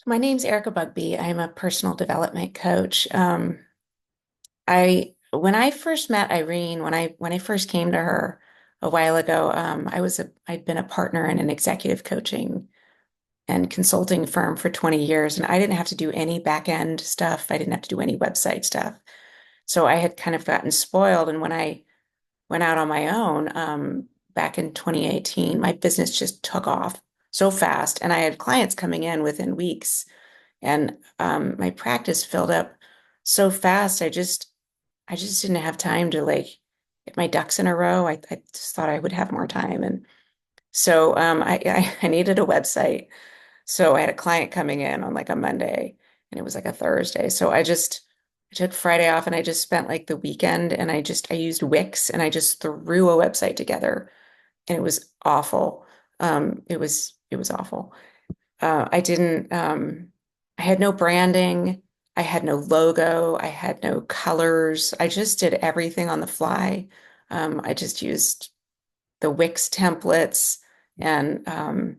My name's Erika Bugby. I'm a personal development coach. When I first met Irene, when I first came to her a while ago, I'd been a partner in an executive coaching and consulting firm for 20 years, and I didn't have to do any back end stuff. I didn't have to do any website stuff. So I had kind of gotten spoiled. And when I went out on my own, back in 2018, my business just took off so fast, and I had clients coming in within weeks. And my practice filled up so fast. I just didn't have time to like get my ducks in a row. I just thought I would have more time. And so I needed a website. So I had a client coming in on like a Monday and it was like a Thursday. So I took Friday off and I just spent like the weekend and I used Wix and I just threw a website together and it was awful. It was awful. I didn't, I had no branding. I had no logo. I had no colors. I just did everything on the fly. I just used the Wix templates and, um,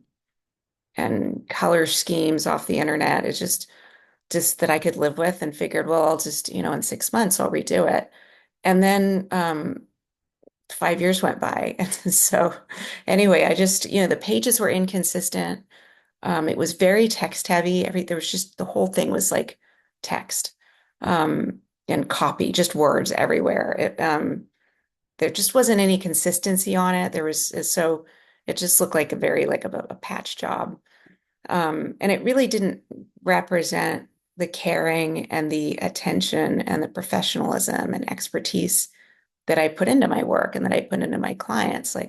and color schemes off the internet. It's just that I could live with and figured, well, I'll just, in 6 months I'll redo it. And then, 5 years went by. And so anyway, the pages were inconsistent. It was very text heavy. There was just the whole thing was like text, and copy, just words everywhere. There just wasn't any consistency on it. So it just looked like a very like a patch job. And it really didn't represent the caring and the attention and the professionalism and expertise that I put into my work and that I put into my clients. I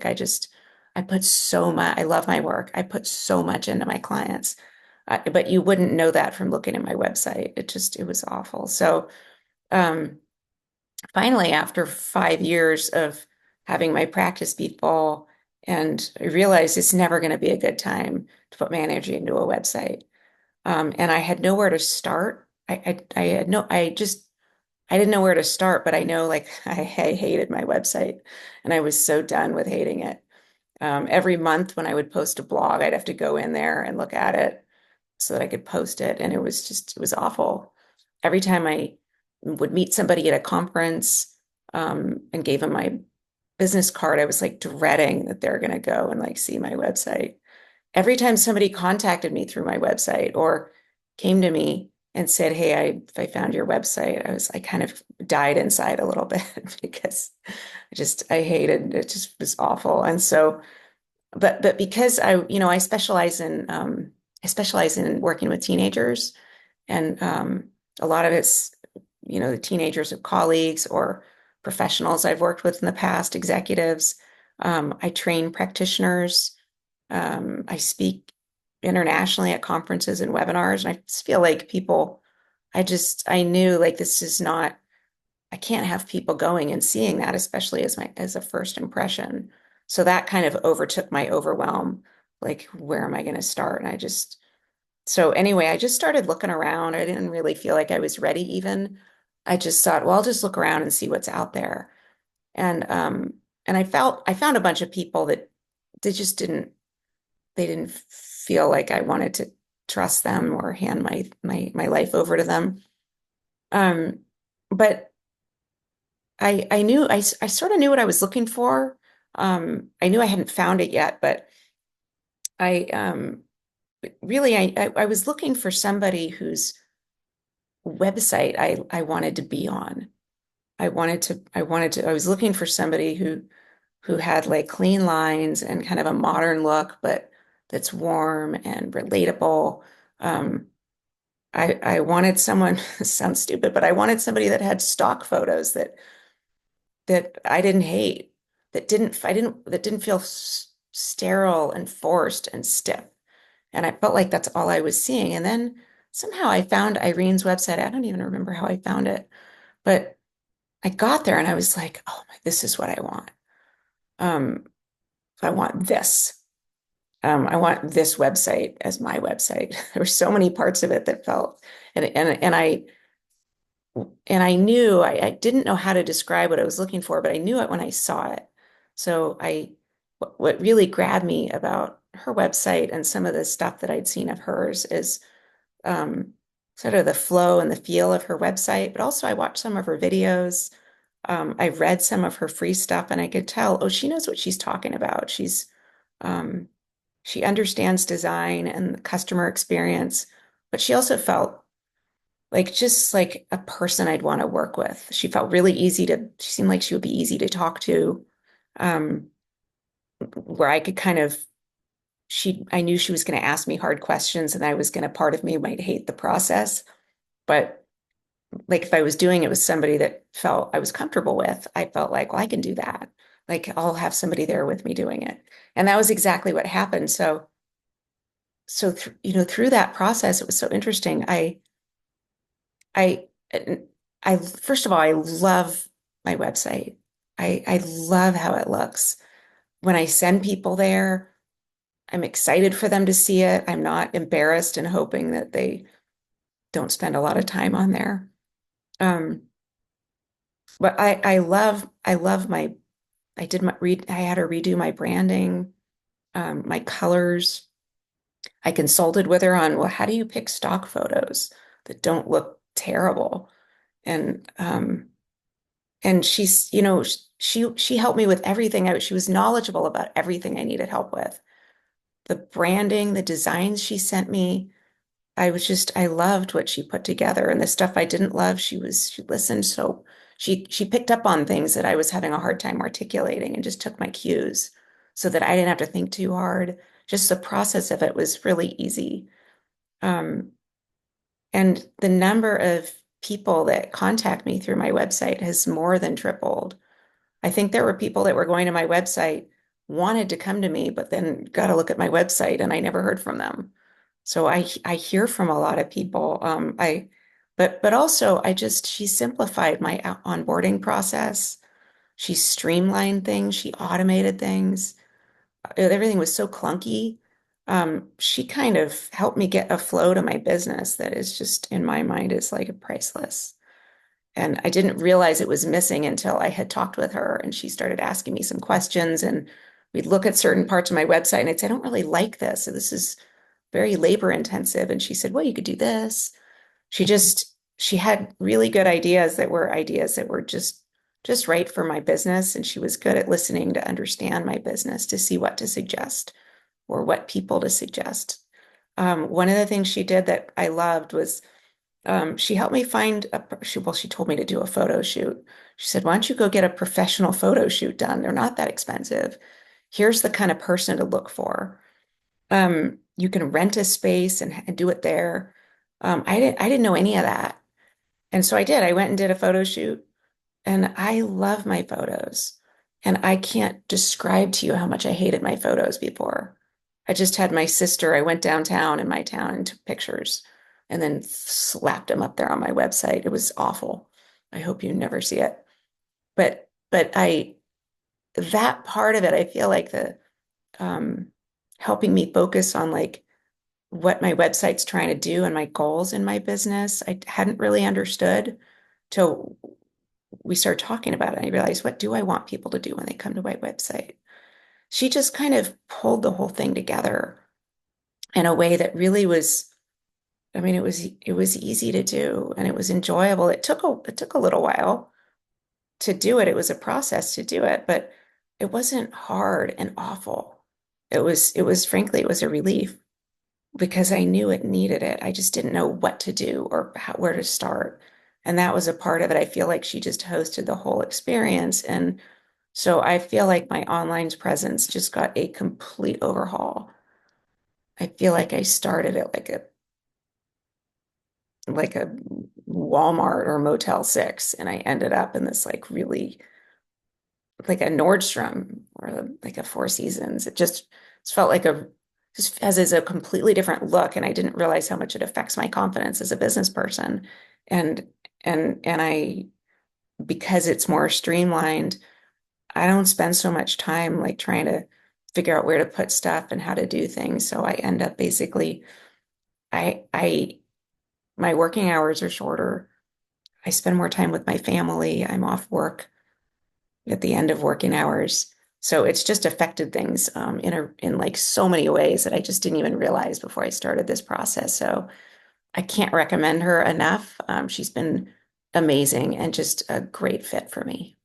put so much, I love my work. I put so much into my clients. But you wouldn't know that from looking at my website. It was awful. So, um, finally, after 5 years of having my practice be full, and I realized it's never going to be a good time to put my energy into a website. And I had nowhere to start. I had no, I just I didn't know where to start, but I know like I hated my website and I was so done with hating it. Every month when I would post a blog, I'd have to go in there and look at it so that I could post it. And it was awful. Every time I would meet somebody at a conference, and gave them my business card, I was like dreading that they're going to go and like see my website. Every time somebody contacted me through my website or came to me and said, "Hey, I found your website," I kind of died inside a little bit because I hated it, just was awful. And so, but because I specialize in working with teenagers, and a lot of it's the teenagers of colleagues or professionals I've worked with in the past, executives. I train practitioners. I speak internationally at conferences and webinars, and I just feel like I knew like this is not, I can't have people going and seeing that, especially as a first impression. So that kind of overtook my overwhelm. Like, where am I going to start? So anyway, I just started looking around. I didn't really feel like I was ready even. I just thought, well, I'll just look around and see what's out there. And I found a bunch of people that they just didn't feel like I wanted to trust them or hand my life over to them. Um, but I sort of knew what I was looking for. I knew I hadn't found it yet, but I really I was looking for somebody whose website I wanted to be on. I was looking for somebody who had like clean lines and kind of a modern look, but that's warm and relatable. Um, I wanted someone, this sounds stupid, but I wanted somebody that had stock photos that I didn't hate, that didn't feel sterile and forced and stiff. And I felt like that's all I was seeing. And then somehow I found Irene's website. I don't even remember how I found it, but I got there and I was like, oh my, this is what I want. Um, I want this. I want this website as my website. There were so many parts of it that felt, and I knew I didn't know how to describe what I was looking for, but I knew it when I saw it. So what really grabbed me about her website and some of the stuff that I'd seen of hers is sort of the flow and the feel of her website, but also I watched some of her videos. I read some of her free stuff and I could tell, oh, she knows what she's talking about. Um, she understands design and the customer experience, but she also felt like just like a person I'd want to work with. She felt really she seemed like she would be easy to talk to, um, where I could kind of, I knew she was going to ask me hard questions and I was going to, part of me might hate the process, but like if I was doing it with somebody that felt I was comfortable with, I felt like, well, I can do that. Like I'll have somebody there with me doing it. And that was exactly what happened. Through that process, it was so interesting. I, I, first of all, I love my website. I love how it looks. When I send people there, I'm excited for them to see it. I'm not embarrassed and hoping that they don't spend a lot of time on there. Um, but I love I did I had her redo my branding, my colors. I consulted with her on, well, how do you pick stock photos that don't look terrible? And she's, she helped me with everything. She was knowledgeable about everything I needed help with. The branding, the designs she sent me, I loved what she put together. And the stuff I didn't love, she listened. So she picked up on things that I was having a hard time articulating and just took my cues so that I didn't have to think too hard. Just the process of it was really easy. Um, and the number of people that contact me through my website has more than tripled. I think there were people that were going to my website, wanted to come to me, but then got to look at my website and I never heard from them. So I hear from a lot of people. But also she simplified my onboarding process. She streamlined things. She automated things. Everything was so clunky. She kind of helped me get a flow to my business that is just in my mind is like priceless. And I didn't realize it was missing until I had talked with her and she started asking me some questions and we'd look at certain parts of my website and I'd say, I don't really like this. So this is very labor intensive. And she said, well, you could do this. She had really good ideas that were just right for my business. And she was good at listening to understand my business, to see what to suggest or what people to suggest. One of the things she did that I loved was she helped me find she told me to do a photo shoot. She said, why don't you go get a professional photo shoot done? They're not that expensive. Here's the kind of person to look for. You can rent a space and do it there. I didn't know any of that. And so I did. I went and did a photo shoot and I love my photos. And I can't describe to you how much I hated my photos before. I just had my sister, I went downtown in my town and took pictures and then slapped them up there on my website. It was awful. I hope you never see it. But that part of it, I feel like the um helping me focus on like what my website's trying to do and my goals in my business, I hadn't really understood till we started talking about it. I realized, what do I want people to do when they come to my website? She just kind of pulled the whole thing together in a way that really was, I mean, it was easy to do and it was enjoyable. It took a little while to do it. It was a process to do it, but it wasn't hard and awful. Frankly, it was a relief because I knew it needed it. I just didn't know what to do or where to start. And that was a part of it. I feel like she just hosted the whole experience. And so I feel like my online presence just got a complete overhaul. I feel like I started at like a Walmart or Motel 6 and I ended up in this like really like a Nordstrom or like a Four Seasons. It felt like just as a completely different look. And I didn't realize how much it affects my confidence as a business person. And, and because it's more streamlined, I don't spend so much time like trying to figure out where to put stuff and how to do things. So I end up basically, I, my working hours are shorter. I spend more time with my family. I'm off work at the end of working hours. So it's just affected things in like so many ways that I just didn't even realize before I started this process. So I can't recommend her enough. She's been amazing and just a great fit for me.